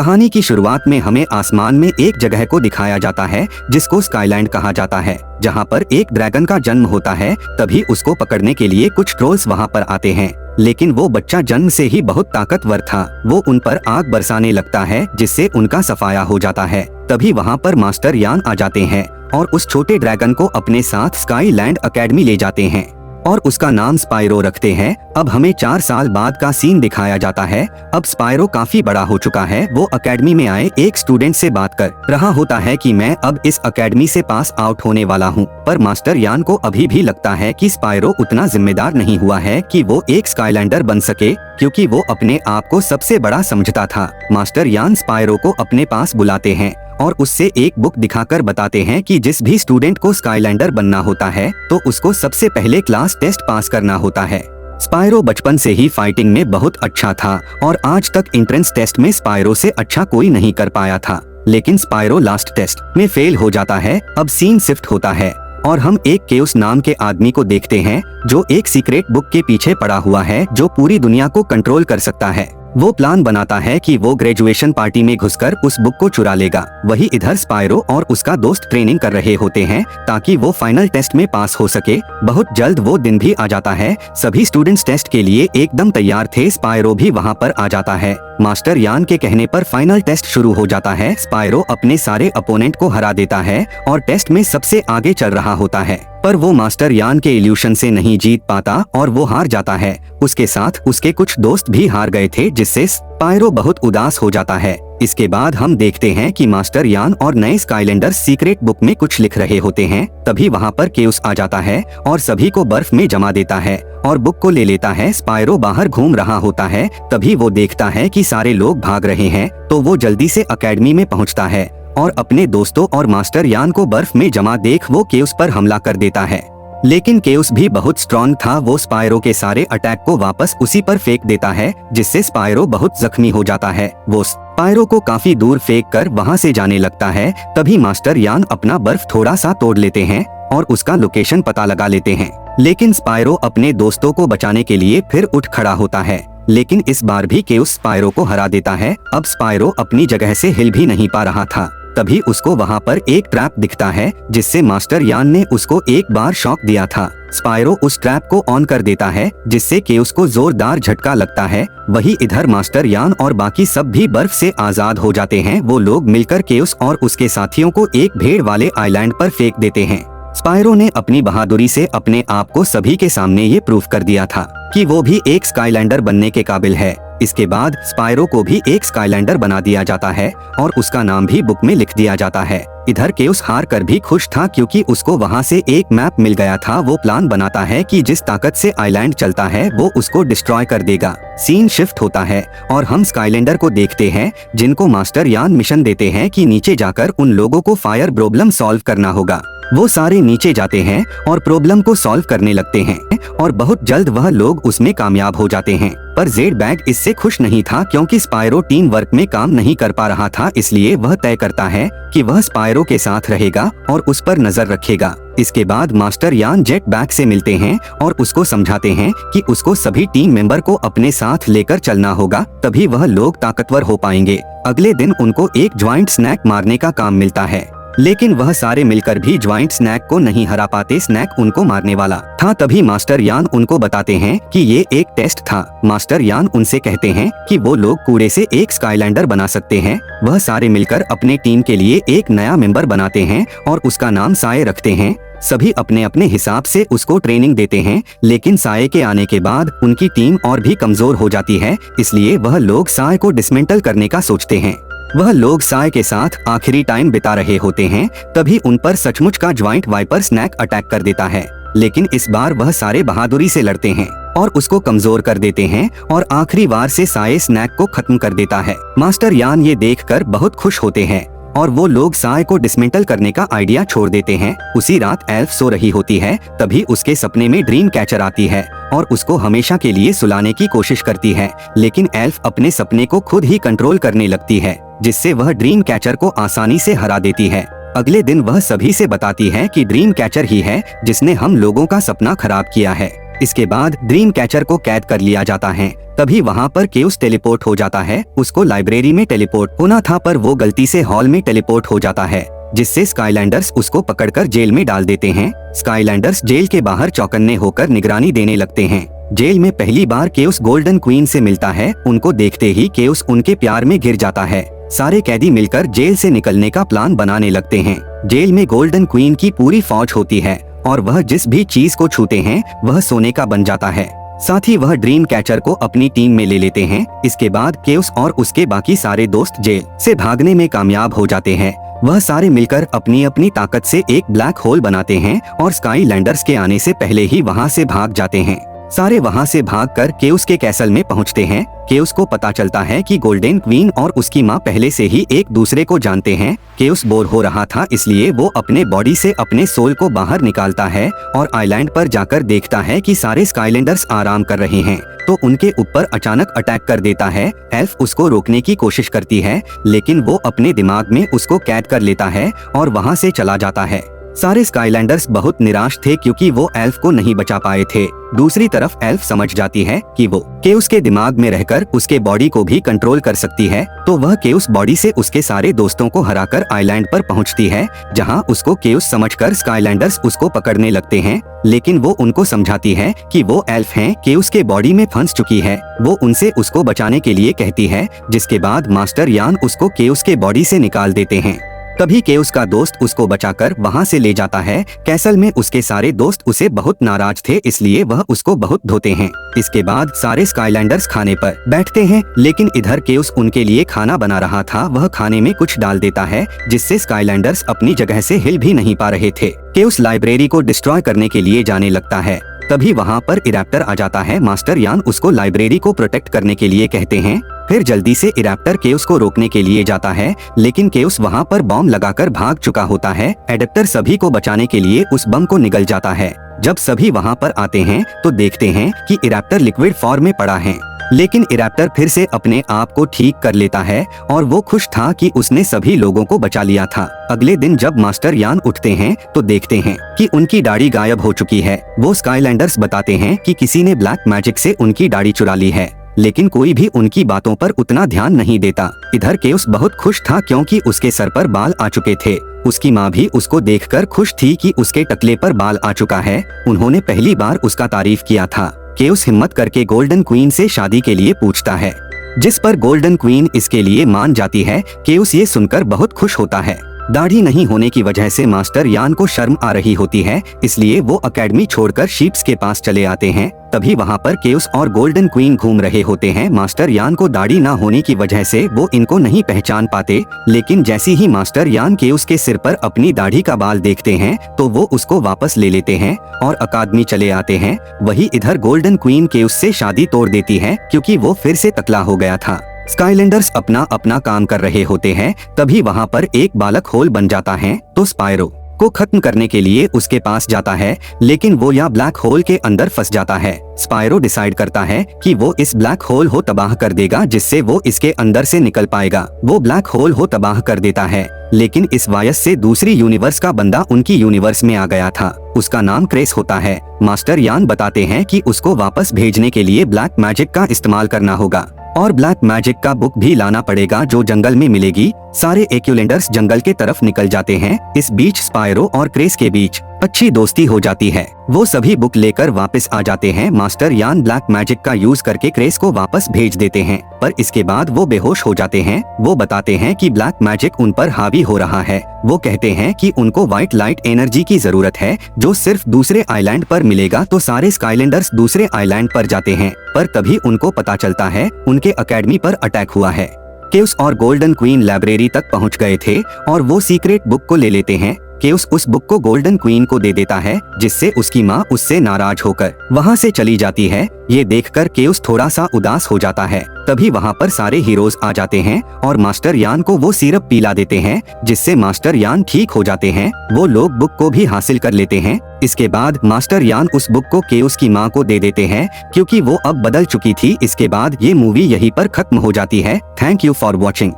कहानी की शुरुआत में हमें आसमान में एक जगह को दिखाया जाता है जिसको स्काईलैंड कहा जाता है, जहाँ पर एक ड्रैगन का जन्म होता है। तभी उसको पकड़ने के लिए कुछ ट्रोल्स वहाँ पर आते हैं, लेकिन वो बच्चा जन्म से ही बहुत ताकतवर था। वो उन पर आग बरसाने लगता है जिससे उनका सफाया हो जाता है। तभी वहाँ पर मास्टर यान आ जाते हैं और उस छोटे ड्रैगन को अपने साथ स्काईलैंड एकेडमी ले जाते हैं और उसका नाम स्पाइरो रखते हैं। अब हमें 4 साल बाद का सीन दिखाया जाता है। अब स्पाइरो काफी बड़ा हो चुका है। वो एकेडमी में आए एक स्टूडेंट से बात कर रहा होता है कि मैं अब इस एकेडमी से पास आउट होने वाला हूँ, पर मास्टर यान को अभी भी लगता है कि स्पाइरो उतना जिम्मेदार नहीं हुआ है कि वो एक स्काईलैंडर बन सके, क्योंकि वो अपने आप को सबसे बड़ा समझता था। मास्टर यान स्पाइरो को अपने पास बुलाते हैं और उससे एक बुक दिखाकर बताते हैं कि जिस भी स्टूडेंट को स्काईलैंडर बनना होता है तो उसको सबसे पहले क्लास टेस्ट पास करना होता है। स्पाइरो बचपन से ही फाइटिंग में बहुत अच्छा था और आज तक एंट्रेंस टेस्ट में स्पाइरो से अच्छा कोई नहीं कर पाया था, लेकिन स्पाइरो लास्ट टेस्ट में फेल हो जाता है। अब सीन शिफ्ट होता है और हम एक केउस नाम के आदमी को देखते हैं जो एक सीक्रेट बुक के पीछे पड़ा हुआ है जो पूरी दुनिया को कंट्रोल कर सकता है। वो प्लान बनाता है कि वो ग्रेजुएशन पार्टी में घुसकर उस बुक को चुरा लेगा। वही इधर स्पाइरो और उसका दोस्त ट्रेनिंग कर रहे होते हैं ताकि वो फाइनल टेस्ट में पास हो सके। बहुत जल्द वो दिन भी आ जाता है। सभी स्टूडेंट्स टेस्ट के लिए एकदम तैयार थे। स्पाइरो भी वहाँ पर आ जाता है। मास्टर यान के कहने पर फाइनल टेस्ट शुरू हो जाता है। स्पाइरो अपने सारे अपोनेंट को हरा देता है और टेस्ट में सबसे आगे चल रहा होता है, पर वो मास्टर यान के इल्यूशन से नहीं जीत पाता और वो हार जाता है। उसके साथ उसके कुछ दोस्त भी हार गए थे, जिससे स्पाइरो बहुत उदास हो जाता है। इसके बाद हम देखते हैं कि मास्टर यान और नए स्काईलैंडर सीक्रेट बुक में कुछ लिख रहे होते हैं। तभी वहाँ पर केउस आ जाता है और सभी को बर्फ में जमा देता है और बुक को ले लेता है। स्पाइरो बाहर घूम रहा होता है। तभी वो देखता है कि सारे लोग भाग रहे हैं, तो वो जल्दी से एकेडमी में पहुँचता है और अपने दोस्तों और मास्टर यान को बर्फ में जमा देख वो केउस पर हमला कर देता है। लेकिन केउस भी बहुत स्ट्रॉन्ग था। वो स्पाइरो के सारे अटैक को वापस उसी पर फेंक देता है, जिससे स्पाइरो बहुत जख्मी हो जाता है। वो स्पाइरो को काफी दूर फेंक कर वहाँ से जाने लगता है। तभी मास्टर यान अपना बर्फ थोड़ा सा तोड़ लेते हैं और उसका लोकेशन पता लगा लेते हैं। लेकिन स्पाइरो अपने दोस्तों को बचाने के लिए फिर उठ खड़ा होता है, लेकिन इस बार भी केउस स्पाइरो को हरा देता है। अब स्पाइरो अपनी जगह से हिल भी नहीं पा रहा था। तभी उसको वहाँ पर एक ट्रैप दिखता है, जिससे मास्टर यान ने उसको एक बार शॉक दिया था। स्पाइरो उस ट्रैप को ऑन कर देता है, जिससे केउस को जोरदार झटका लगता है। वही इधर मास्टर यान और बाकी सब भी बर्फ से आजाद हो जाते हैं। वो लोग मिलकर केउस और उसके साथियों को एक भेड़ वाले आइलैंड पर फेंक देते हैं। स्पाइरो ने अपनी बहादुरी से अपने आप को सभी के सामने ये प्रूफ कर दिया था कि वो भी एक स्काईलैंडर बनने के काबिल है। इसके बाद स्पाइरो को भी एक स्काईलैंडर बना दिया जाता है और उसका नाम भी बुक में लिख दिया जाता है। इधर केउस हार कर भी खुश था, क्योंकि उसको वहाँ से एक मैप मिल गया था। वो प्लान बनाता है कि जिस ताकत से आइलैंड चलता है वो उसको डिस्ट्रॉय कर देगा। सीन शिफ्ट होता है और हम स्काईलैंडर को देखते हैं, जिनको मास्टर यान मिशन देते हैं कि नीचे जाकर उन लोगों को फायर प्रॉब्लम सॉल्व करना होगा। वो सारे नीचे जाते हैं और प्रॉब्लम को सॉल्व करने लगते हैं और बहुत जल्द वह लोग उसमें कामयाब हो जाते हैं। पर जेड बैग इससे खुश नहीं था, क्योंकि स्पाइरो टीम वर्क में काम नहीं कर पा रहा था। इसलिए वह तय करता है कि वह स्पाइरो के साथ रहेगा और उस पर नजर रखेगा। इसके बाद मास्टर यान जेट बैग से मिलते हैं और उसको समझाते हैं कि उसको सभी टीम मेंबर को अपने साथ लेकर चलना होगा, तभी वह लोग ताकतवर हो पाएंगे। अगले दिन उनको एक ज्वाइंट स्नैक मारने का काम मिलता है, लेकिन वह सारे मिलकर भी ज्वाइंट स्नैक को नहीं हरा पाते। स्नैक उनको मारने वाला था। तभी मास्टर यान उनको बताते हैं कि ये एक टेस्ट था। मास्टर यान उनसे कहते हैं कि वो लोग कूड़े से एक स्काईलैंडर बना सकते हैं। वह सारे मिलकर अपने टीम के लिए एक नया मेंबर बनाते हैं और उसका नाम साए रखते हैं। सभी अपने अपने हिसाब से उसको ट्रेनिंग देते हैं, लेकिन साए के आने के बाद उनकी टीम और भी कमजोर हो जाती है। इसलिए वह लोग साए को डिसमेंटल करने का सोचते हैं। वह लोग साए के साथ आखिरी टाइम बिता रहे होते हैं। तभी उन पर सचमुच का ज्वाइंट वाइपर स्नैक अटैक कर देता है, लेकिन इस बार वह सारे बहादुरी से लड़ते हैं और उसको कमजोर कर देते हैं और आखिरी बार से साए स्नैक को खत्म कर देता है। मास्टर यान ये देखकर बहुत खुश होते हैं और वो लोग साए को डिसमेंटल करने का आइडिया छोड़ देते हैं। उसी रात एल्फ सो रही होती है। तभी उसके सपने में ड्रीम कैचर आती है और उसको हमेशा के लिए सुलाने की कोशिश करती है, लेकिन एल्फ अपने सपने को खुद ही कंट्रोल करने लगती है, जिससे वह ड्रीम कैचर को आसानी से हरा देती है। अगले दिन वह सभी से बताती है कि ड्रीम कैचर ही है जिसने हम लोगों का सपना खराब किया है। इसके बाद ड्रीम कैचर को कैद कर लिया जाता है। तभी वहाँ पर केउस टेलीपोर्ट हो जाता है। उसको लाइब्रेरी में टेलीपोर्ट होना था पर वो गलती से हॉल में टेलीपोर्ट हो जाता है, जिससे स्काईलैंडर्स उसको पकड़कर जेल में डाल देते हैं। स्काईलैंडर्स जेल के बाहर चौकन्ने होकर निगरानी देने लगते हैं। जेल में पहली बार केउस गोल्डन क्वीन से मिलता है। उनको देखते ही केउस उनके प्यार में गिर जाता है। सारे कैदी मिलकर जेल से निकलने का प्लान बनाने लगते हैं। जेल में गोल्डन क्वीन की पूरी फौज होती है और वह जिस भी चीज को छूते हैं वह सोने का बन जाता है। साथ ही वह ड्रीम कैचर को अपनी टीम में ले लेते हैं। इसके बाद केउस और उसके बाकी सारे दोस्त जेल से भागने में कामयाब हो जाते हैं। वह सारे मिलकर अपनी अपनी ताकत से एक ब्लैक होल बनाते हैं और स्काईलैंडर्स के आने से पहले ही वहां से भाग जाते हैं। सारे वहां से भागकर केउस के कैसल में पहुंचते हैं। केउस को पता चलता है कि गोल्डन क्वीन और उसकी मां पहले से ही एक दूसरे को जानते हैं। केउस बोर हो रहा था, इसलिए वो अपने बॉडी से अपने सोल को बाहर निकालता है और आइलैंड पर जाकर देखता है कि सारे स्काईलैंडर्स आराम कर रहे हैं, तो उनके ऊपर अचानक अटैक कर देता है। एल्फ उसको रोकने की कोशिश करती है, लेकिन वो अपने दिमाग में उसको कैद कर लेता है और वहाँ से चला जाता है। सारे स्काईलैंडर्स बहुत निराश थे क्योंकि वो एल्फ को नहीं बचा पाए थे। दूसरी तरफ एल्फ समझ जाती है कि वो केउस के दिमाग में रहकर उसके बॉडी को भी कंट्रोल कर सकती है, तो वह केउस बॉडी से उसके सारे दोस्तों को हराकर आइलैंड पर पहुंचती है, जहां उसको केउस समझकर स्काईलैंडर्स उसको पकड़ने लगते हैं। लेकिन वो उनको समझाती है कि वो एल्फ हैं, केउस के बॉडी में फंस चुकी है। वो उनसे उसको बचाने के लिए कहती है, जिसके बाद मास्टर यान उसको केउस के बॉडी से निकाल देते हैं। तभी केउस का दोस्त उसको बचाकर वहां से ले जाता है। कैसल में उसके सारे दोस्त उसे बहुत नाराज थे, इसलिए वह उसको बहुत धोते हैं। इसके बाद सारे स्काईलैंडर्स खाने पर बैठते हैं, लेकिन इधर केउस उनके लिए खाना बना रहा था। वह खाने में कुछ डाल देता है, जिससे स्काईलैंडर्स अपनी जगह से हिल भी नहीं पा रहे थे। केउस लाइब्रेरी को डिस्ट्रॉय करने के लिए जाने लगता है। तभी वहाँ पर इरैप्टर आ जाता है। मास्टर यान उसको लाइब्रेरी को प्रोटेक्ट करने के लिए कहते हैं। फिर जल्दी से इरैप्टर केउस को रोकने के लिए जाता है, लेकिन केउस वहाँ पर बॉम्ब लगाकर भाग चुका होता है। एडेप्टर सभी को बचाने के लिए उस बम को निगल जाता है। जब सभी वहाँ पर आते हैं तो देखते हैं कि इरैप्टर लिक्विड फॉर्म में पड़ा है, लेकिन इरैप्टर फिर से अपने आप को ठीक कर लेता है और वो खुश था कि उसने सभी लोगों को बचा लिया था। अगले दिन जब मास्टर यान उठते हैं तो देखते हैं कि उनकी दाढ़ी गायब हो चुकी है। वो स्काईलैंडर्स बताते हैं कि किसी ने ब्लैक मैजिक से उनकी दाढ़ी चुरा ली है, लेकिन कोई भी उनकी बातों पर उतना ध्यान नहीं देता। इधर केउस बहुत खुश था क्योंकि उसके सर पर बाल आ चुके थे। उसकी माँ भी उसको देखकर खुश थी कि उसके टकले पर बाल आ चुका है। उन्होंने पहली बार उसका तारीफ किया था। केउस हिम्मत करके गोल्डन क्वीन से शादी के लिए पूछता है, जिस पर गोल्डन क्वीन इसके लिए मान जाती है। केउस ये सुनकर बहुत खुश होता है। दाढ़ी नहीं होने की वजह से मास्टर यान को शर्म आ रही होती है, इसलिए वो अकेडमी छोड़कर शीप्स के पास चले आते हैं। तभी वहाँ पर केउस और गोल्डन क्वीन घूम रहे होते हैं। मास्टर यान को दाढ़ी ना होने की वजह से वो इनको नहीं पहचान पाते, लेकिन जैसे ही मास्टर यान केउस के सिर पर अपनी दाढ़ी का बाल देखते हैं तो वो उसको वापस ले लेते हैं और अकादमी चले आते हैं। वही इधर गोल्डन क्वीन केउस से शादी तोड़ देती है क्योंकि वो फिर से टकला हो गया था। स्काईलैंडर्स अपना अपना काम कर रहे होते हैं। तभी वहाँ पर एक बालक होल बन जाता है, तो स्पायरो को खत्म करने के लिए उसके पास जाता है, लेकिन वो यहाँ ब्लैक होल के अंदर फंस जाता है। स्पायरो डिसाइड करता है कि वो इस ब्लैक होल को तबाह कर देगा, जिससे वो इसके अंदर से निकल पाएगा। वो ब्लैक होल को तबाह कर देता है, लेकिन इस वायस से दूसरी यूनिवर्स का बंदा उनकी यूनिवर्स में आ गया था। उसका नाम क्रेस होता है। मास्टर यान बताते हैं कि उसको वापस भेजने के लिए ब्लैक मैजिक का इस्तेमाल करना होगा और ब्लैक मैजिक का बुक भी लाना पड़ेगा जो जंगल में मिलेगी। सारे एक्यूलेंडर्स जंगल के तरफ निकल जाते हैं। इस बीच स्पायरो और क्रेस के बीच अच्छी दोस्ती हो जाती है। वो सभी बुक लेकर वापस आ जाते हैं। मास्टर यान ब्लैक मैजिक का यूज करके क्रेस को वापस भेज देते हैं, पर इसके बाद वो बेहोश हो जाते हैं। वो बताते हैं कि ब्लैक मैजिक उन पर हावी हो रहा है। वो कहते हैं कि उनको व्हाइट लाइट एनर्जी की जरूरत है जो सिर्फ दूसरे आइलैंड पर मिलेगा, तो सारे स्काईलैंडर्स दूसरे आइलैंड पर जाते हैं। पर तभी उनको पता चलता है उनके अकेडमी पर अटैक हुआ है। केउस और गोल्डन क्वीन लाइब्रेरी तक पहुंच गए थे और वो सीक्रेट बुक को ले लेते हैं। केउस उस बुक को गोल्डन क्वीन को दे देता है, जिससे उसकी माँ उससे नाराज होकर वहाँ से चली जाती है। ये देखकर केउस थोड़ा सा उदास हो जाता है। तभी वहाँ पर सारे हीरोज आ जाते हैं और मास्टर यान को वो सिरप पिला देते हैं, जिससे मास्टर यान ठीक हो जाते हैं। वो लोग बुक को भी हासिल कर लेते हैं। इसके बाद मास्टर यान उस बुक को केउस की माँ को दे देते हैं, क्योंकि वो अब बदल चुकी थी। इसके बाद ये मूवी यहीं पर खत्म हो जाती है। Thank you for watching.